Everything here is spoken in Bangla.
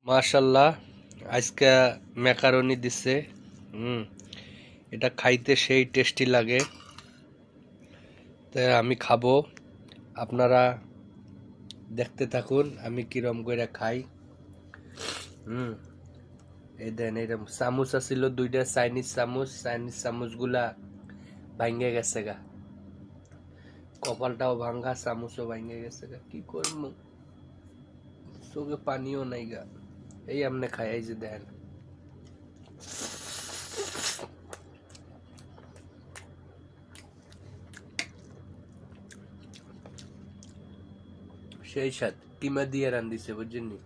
মাশাল্লাহ, আজকে ম্যাকারনি দিছে। হুম, এটা খাইতে সেই টেস্টি লাগে। তাই আমি খাবো, আপনারা দেখতে থাকুন আমি কিরম করে খাই। হুম, এই দেন এরকম চামচ আছিল দুইটা চাইনিজ চামচ গুলা ভাঙ্গে গেছে গা, কপালটাও ভাঙ্গা, চামচও ভাঙ্গে গেছে গা, কি করবো, চোখে পানিও নাই গা। এই আমনে খাই, এই যে দেন সেই সাথ কিমা দিয়ে রান্ধিছে বুঝছেন নি।